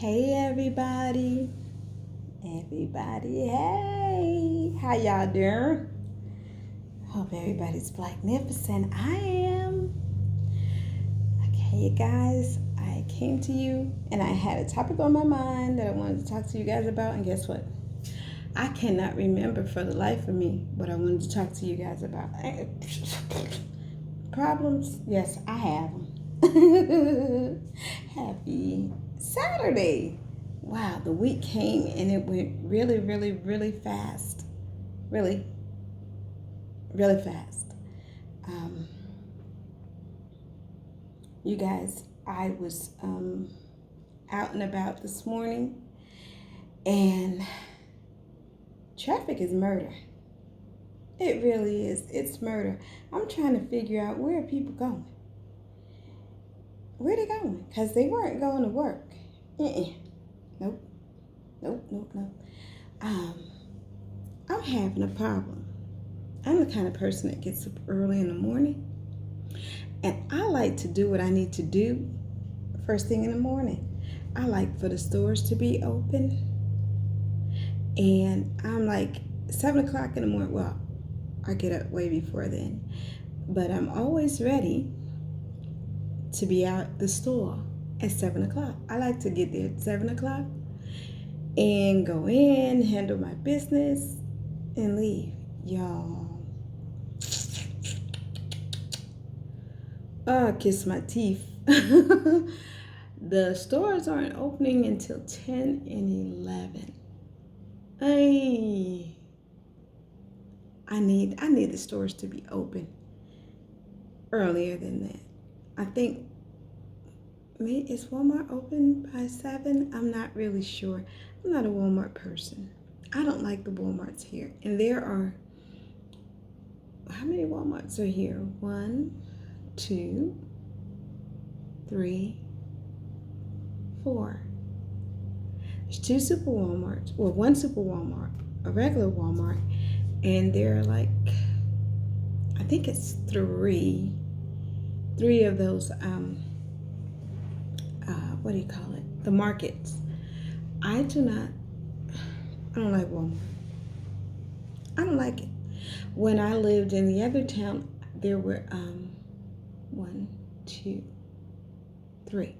Hey everybody, hey, how y'all doing? Hope everybody's magnificent. I am. Okay, you guys, I came to you and I had a topic on my mind that I wanted to talk to you guys about, and guess what? I cannot remember for the life of me what I wanted to talk to you guys about. Problems? Yes, I have them. Happy Saturday. Wow, the week came and it went really fast. Really, really fast. Um, you guys, I was out and about this morning, and traffic is murder. It really is. It's murder. I'm trying to figure out where are people going. Where are they going? Because they weren't going to work. Uh-uh. Nope. Nope. Um, I'm having a problem. I'm the kind of person that gets up early in the morning, and I like to do what I need to do first thing in the morning. I like for the stores to be open, and I'm like 7 o'clock in the morning. Well, I get up way before then, but I'm always ready to be out the store at 7 o'clock. I like to get there at 7 o'clock and go in, handle my business, and leave. Y'all, oh, kiss my teeth. The stores aren't opening until 10 and 11. Hey, I need the stores to be open earlier than that. I think maybe is Walmart open by 7? I'm not really sure. I'm not a Walmart person. I don't like the Walmarts here. And there are, how many Walmarts are here? 1, 2, 3, 4. There's 2 super Walmarts. Well, 1 super Walmart, a regular Walmart, and there are like, I think it's 3 of those what do you call it, the markets. I don't like Walmart. I don't like it. When I lived in the other town, there were 1, 2, 3.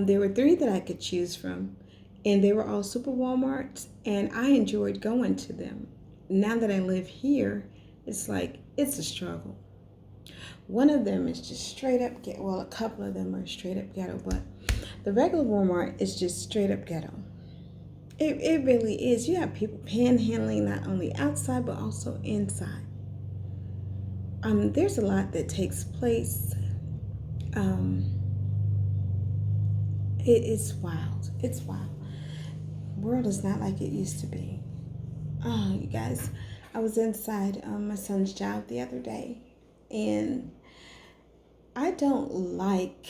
There were 3 that I could choose from, and they were all super Walmarts, and I enjoyed going to them. Now that I live here, it's like it's a struggle. One of them is just straight up ghetto. Well, a couple of them are straight up ghetto, but the regular Walmart is just straight up ghetto. It really is. You have people panhandling not only outside but also inside. There's a lot that takes place. It's wild. It's wild. The world is not like it used to be. Oh, you guys, I was inside my son's job the other day, and I don't like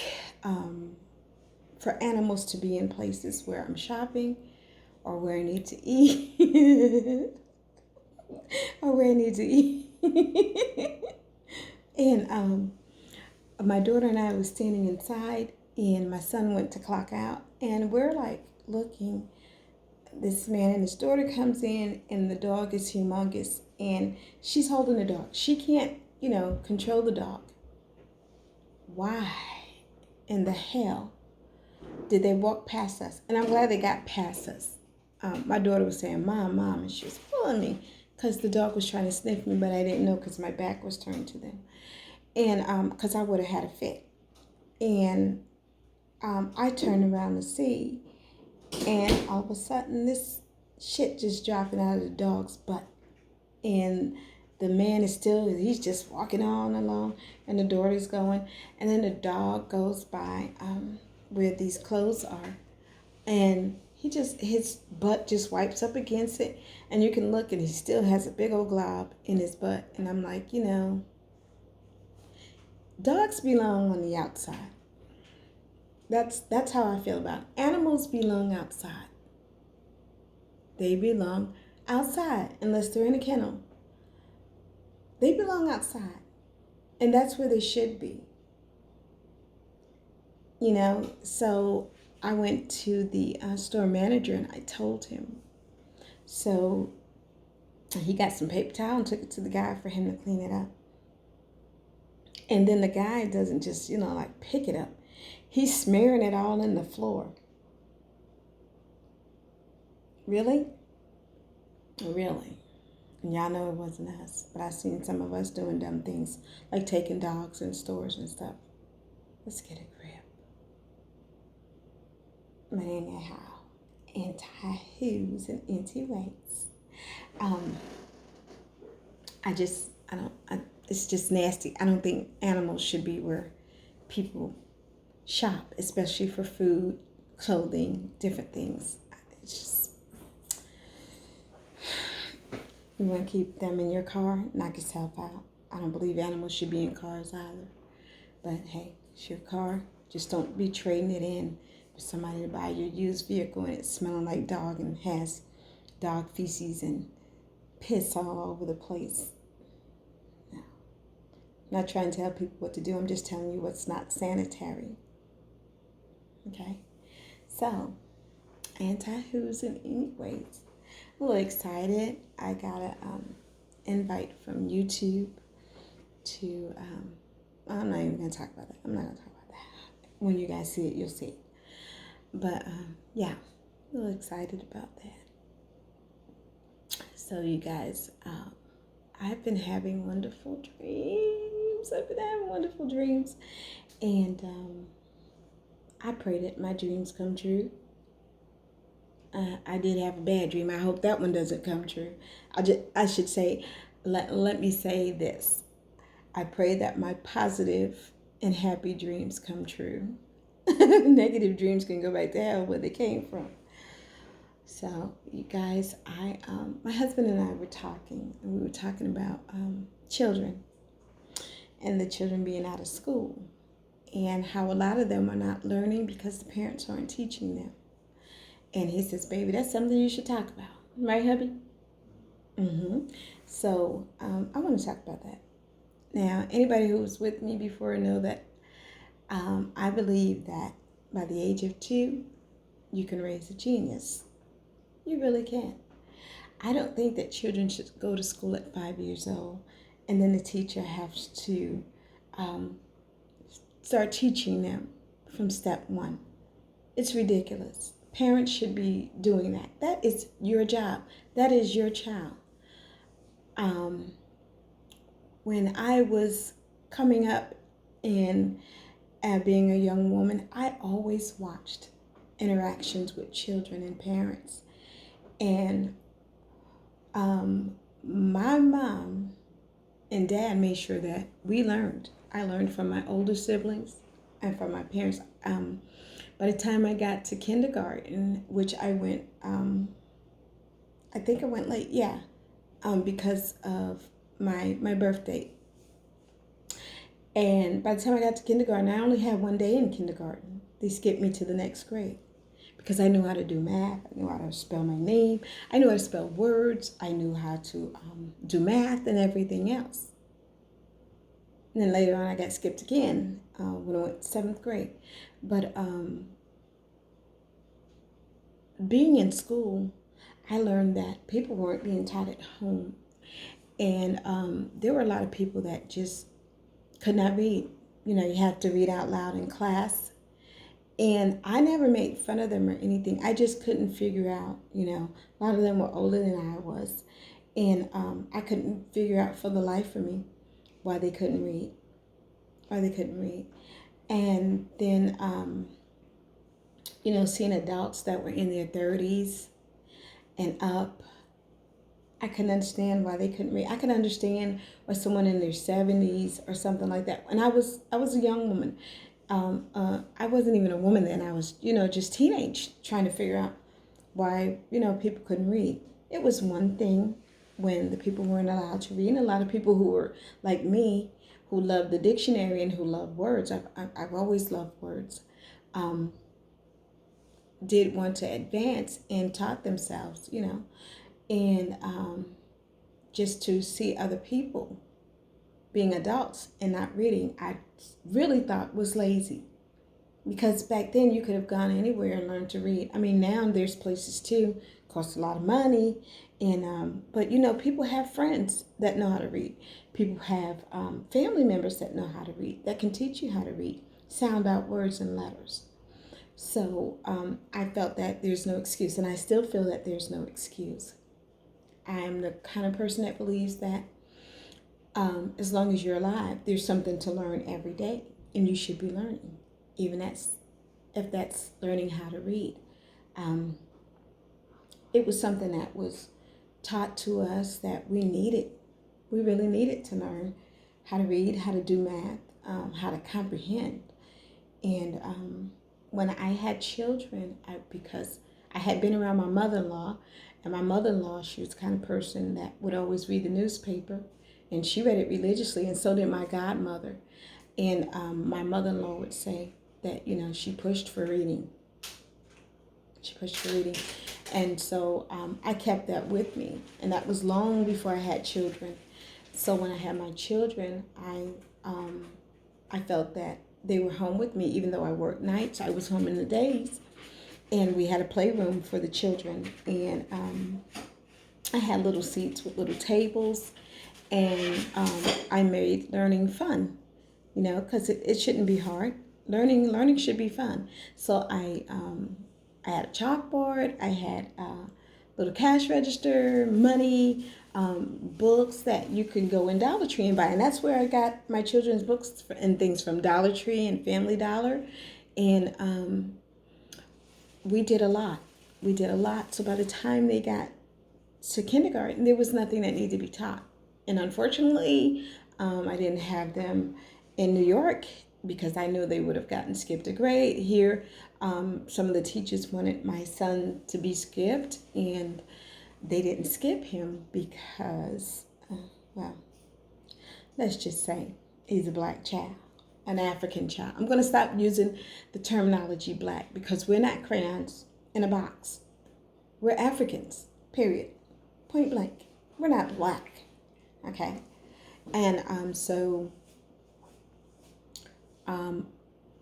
for animals to be in places where I'm shopping or where I need to eat or where I need to eat. And my daughter and I was standing inside, and my son went to clock out, and we're like looking. This man and his daughter comes in, and the dog is humongous, and she's holding the dog. She can't, control the dog. Why in the hell did they walk past us? And I'm glad they got past us. My daughter was saying, Mom, and she was pulling me because the dog was trying to sniff me, but I didn't know because my back was turned to them. And because I would have had a fit. And I turned around to see, and all of a sudden this shit just dropping out of the dog's butt. And the man is he's just walking on along, and the daughter's going, and then the dog goes by where these clothes are, and his butt just wipes up against it, and you can look, and he still has a big old glob in his butt. And I'm like, dogs belong on the outside. That's how I feel about it. Animals belong outside. They belong outside unless they're in a kennel. They belong outside, and that's where they should be. So I went to the store manager and I told him. So he got some paper towel and took it to the guy for him to clean it up. And then the guy doesn't just, like pick it up. He's smearing it all in the floor. Really? Really? And y'all know it wasn't us. But I've seen some of us doing dumb things, like taking dogs in stores and stuff. Let's get a grip. But anyhow, anti-who's and anti-weights. It's just nasty. I don't think animals should be where people shop, especially for food, clothing, different things. It's just, you want to keep them in your car, knock yourself out. I don't believe animals should be in cars either. But hey, it's your car. Just don't be trading it in for somebody to buy your used vehicle and it's smelling like dog and has dog feces and piss all over the place. No. I'm not trying to tell people what to do. I'm just telling you what's not sanitary. Okay? So, anti-who's and anyways. I'm a little excited. I got an invite from YouTube to, I'm not even going to talk about that. I'm not going to talk about that. When you guys see it, you'll see it. But, yeah, a little excited about that. So, you guys, I've been having wonderful dreams. And I pray that my dreams come true. I did have a bad dream. I hope that one doesn't come true. I should say, let me say this. I pray that my positive and happy dreams come true. Negative dreams can go back to hell where they came from. So, you guys, my husband and I were talking, and we were talking about children and the children being out of school and how a lot of them are not learning because the parents aren't teaching them. And he says, baby, that's something you should talk about. Right, hubby? Mm-hmm. So I want to talk about that. Now, anybody who was with me before know that I believe that by the age of 2, you can raise a genius. You really can. I don't think that children should go to school at 5 years old and then the teacher has to start teaching them from step 1. It's ridiculous. Parents should be doing that. That is your job. That is your child. When I was coming up and being a young woman, I always watched interactions with children and parents. And my mom and dad made sure that we learned. I learned from my older siblings and from my parents. By the time I got to kindergarten, which I went, I think I went late, because of my birth date. And by the time I got to kindergarten, I only had 1 day in kindergarten. They skipped me to the next grade because I knew how to do math. I knew how to spell my name. I knew how to spell words. I knew how to do math and everything else. And then later on, I got skipped again when I went to 7th grade. But being in school, I learned that people weren't being taught at home. And there were a lot of people that just could not read. You know, you have to read out loud in class. And I never made fun of them or anything. I just couldn't figure out, a lot of them were older than I was. And I couldn't figure out for the life of me why they couldn't read. And then, seeing adults that were in their 30s and up, I couldn't understand why they couldn't read. I could understand why someone in their 70s or something like that. And I was a young woman. I wasn't even a woman then. I was, just teenage, trying to figure out why, people couldn't read. It was one thing when the people weren't allowed to read. And a lot of people who were like me, who loved the dictionary and who loved words, I've always loved words, did want to advance and taught themselves, and just to see other people being adults and not reading, I really thought was lazy. Because back then you could have gone anywhere and learned to read. I mean, now there's places too, cost a lot of money, and but people have friends that know how to read. People have family members that know how to read, that can teach you how to read, sound out words and letters. So I felt that there's no excuse, and I still feel that there's no excuse. I'm the kind of person that believes that as long as you're alive, there's something to learn every day, and you should be learning, even if that's learning how to read. Um, it was something that was taught to us that we needed. We really needed to learn how to read, how to do math, how to comprehend. And when I had children, because I had been around my mother-in-law, and my mother-in-law, she was the kind of person that would always read the newspaper, and she read it religiously, and so did my godmother. And my mother-in-law would say that, she pushed for reading. She pushed for reading. And so I kept that with me. And that was long before I had children. So when I had my children, I felt that they were home with me, even though I worked nights. I was home in the days. And we had a playroom for the children. And I had little seats with little tables. And I made learning fun, because it shouldn't be hard. Learning should be fun. So I had a chalkboard. I had a little cash register, money, books that you can go in Dollar Tree and buy. And that's where I got my children's books and things from, Dollar Tree and Family Dollar. And we did a lot. We did a lot. So by the time they got to kindergarten, there was nothing that needed to be taught. And unfortunately, I didn't have them in New York because I knew they would have gotten skipped a grade. Here, some of the teachers wanted my son to be skipped, and they didn't skip him because, well, let's just say he's a black child, an African child. I'm going to stop using the terminology black because we're not crayons in a box. We're Africans, period. Point blank. We're not black. Okay? And so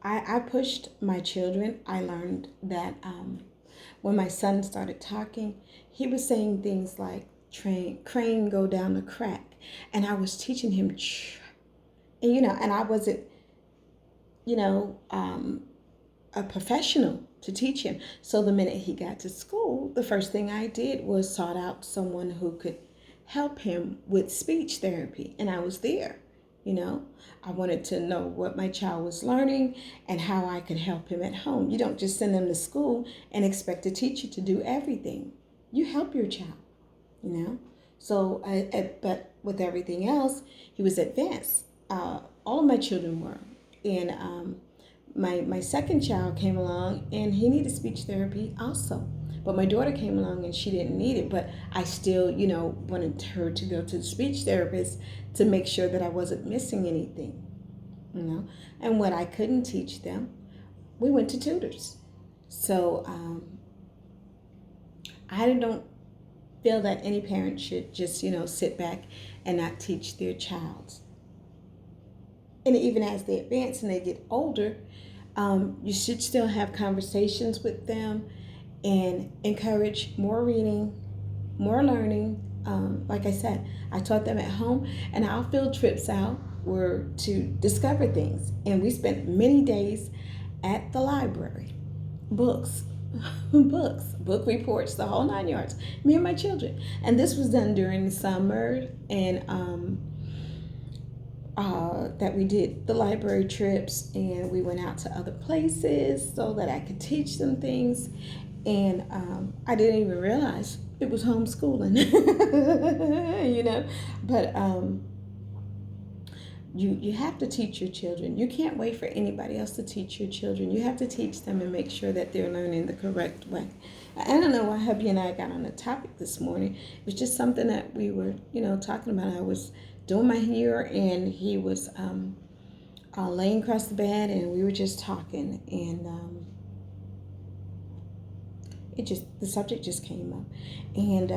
I pushed my children. I learned that when my son started talking, he was saying things like crane go down the crack. And I was teaching him, and I wasn't, a professional to teach him. So the minute he got to school, the first thing I did was sought out someone who could help him with speech therapy. And I was there. I wanted to know what my child was learning and how I could help him at home. You don't just send them to school and expect a teacher to do everything. You help your child, So, but with everything else, he was advanced. All of my children were. And my second child came along and he needed speech therapy also. But my daughter came along and she didn't need it. But I still, wanted her to go to the speech therapist to make sure that I wasn't missing anything, And what I couldn't teach them, we went to tutors. So I don't feel that any parent should just, sit back and not teach their child. And even as they advance and they get older, you should still have conversations with them and encourage more reading, more learning. Like I said, I taught them at home, and our field trips out were to discover things. And we spent many days at the library. Books, book reports, the whole 9 yards, me and my children. And this was done during the summer, and that we did the library trips, and we went out to other places so that I could teach them things. And I didn't even realize it was homeschooling, But you have to teach your children. You can't wait for anybody else to teach your children. You have to teach them and make sure that they're learning the correct way. I don't know why hubby and I got on the topic this morning. It was just something that we were, talking about. I was doing my hair, and he was laying across the bed, and we were just talking, and the subject just came up, and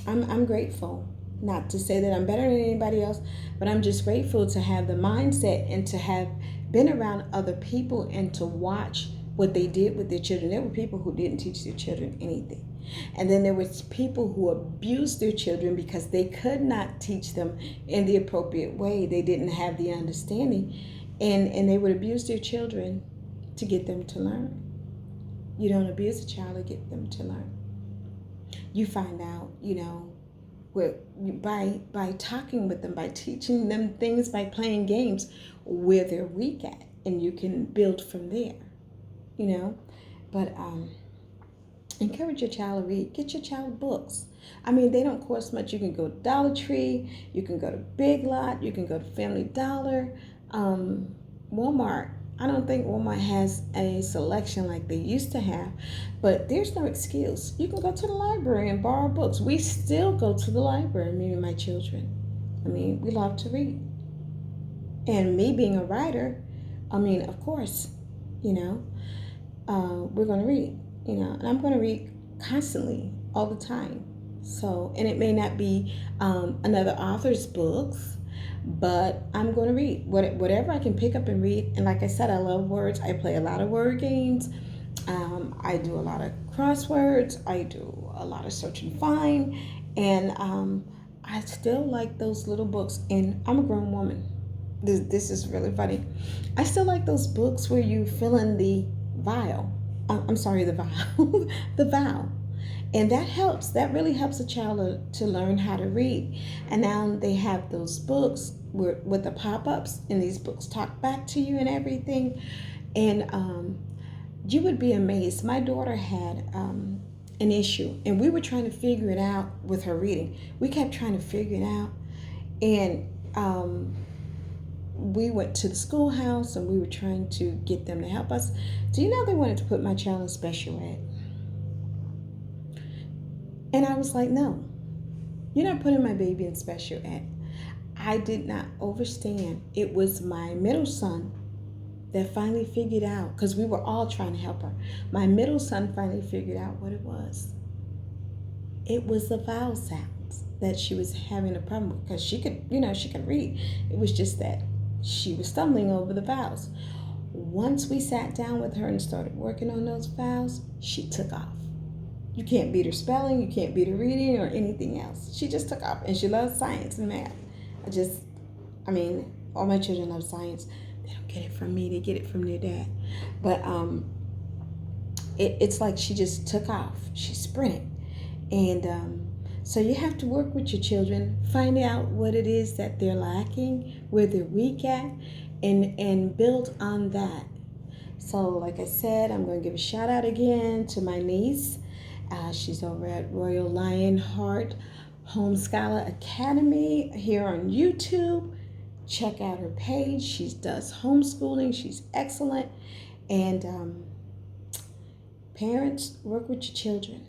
I'm grateful. Not to say that I'm better than anybody else, but I'm just grateful to have the mindset and to have been around other people and to watch what they did with their children. There were people who didn't teach their children anything. And then there was people who abused their children because they could not teach them in the appropriate way. They didn't have the understanding. And they would abuse their children to get them to learn. You don't abuse a child to get them to learn. You find out, by talking with them, by teaching them things, by playing games where they're weak at, and you can build from there, But encourage your child to read. Get your child books. I mean, they don't cost much. You can go to Dollar Tree, you can go to Big Lot, you can go to Family Dollar, Walmart. I don't think Walmart has a selection like they used to have, but there's no excuse. You can go to the library and borrow books. We still go to the library, me and my children. I mean, we love to read. And me being a writer, of course, we're going to read, and I'm going to read constantly, all the time. So, and it may not be another author's books, but I'm going to read whatever I can pick up and read. And like I said, I love words. I play a lot of word games. I do a lot of crosswords. I do a lot of search and find. And I still like those little books. And I'm a grown woman. This is really funny. I still like those books where you fill in the vial. The vowel. And that helps. That really helps a child to learn how to read. And now they have those books with the pop-ups, and these books talk back to you and everything. And you would be amazed. My daughter had an issue, and we were trying to figure it out with her reading. We kept trying to figure it out. And we went to the schoolhouse, and we were trying to get them to help us. Do you know they wanted to put my child in special ed? And I was like, no, you're not putting my baby in special ed. I did not understand. It was my middle son that finally figured out, because we were all trying to help her. My middle son finally figured out what it was. It was the vowel sounds that she was having a problem with, because she could read. It was just that she was stumbling over the vowels. Once we sat down with her and started working on those vowels, she took off. You can't beat her spelling, you can't beat her reading or anything else. She just took off, and she loves science and math. All my children love science. They don't get it from me, they get it from their dad. But it's like she just took off. She sprinted. And so you have to work with your children, find out what it is that they're lacking, where they're weak at, and build on that. So like I said, I'm going to give a shout out again to my niece. She's over at Royal Lionheart Home Scholar Academy here on YouTube. Check out her page. She does homeschooling. She's excellent. And parents, work with your children.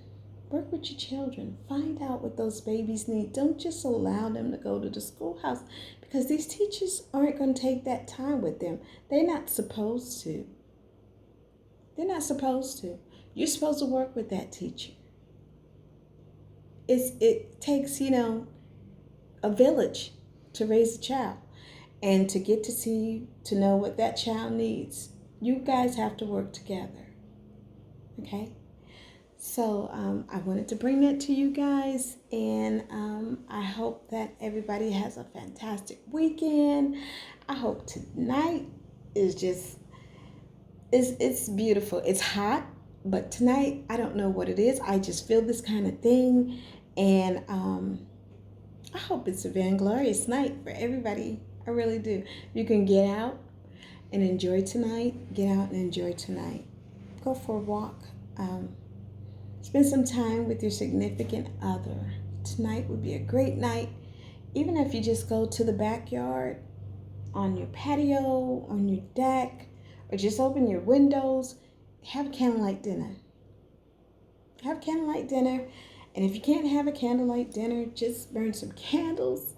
Work with your children. Find out what those babies need. Don't just allow them to go to the schoolhouse, because these teachers aren't going to take that time with them. They're not supposed to. They're not supposed to. You're supposed to work with that teacher. It takes, a village to raise a child, and to get to see, to know what that child needs. You guys have to work together. Okay? So I wanted to bring that to you guys, and I hope that everybody has a fantastic weekend. I hope tonight is just, it's beautiful. It's hot. But tonight, I don't know what it is. I just feel this kind of thing. And I hope it's a vainglorious night for everybody. I really do. You can get out and enjoy tonight. Get out and enjoy tonight. Go for a walk. Spend some time with your significant other. Tonight would be a great night. Even if you just go to the backyard, on your patio, on your deck, or just open your windows. Have a candlelight dinner. Have candlelight dinner. And if you can't have a candlelight dinner, just burn some candles,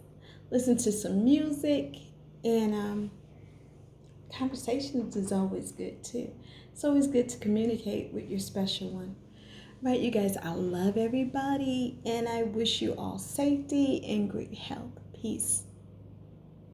listen to some music, and conversations is always good too. It's always good to communicate with your special one. Right, you guys, I love everybody, and I wish you all safety and great health. Peace.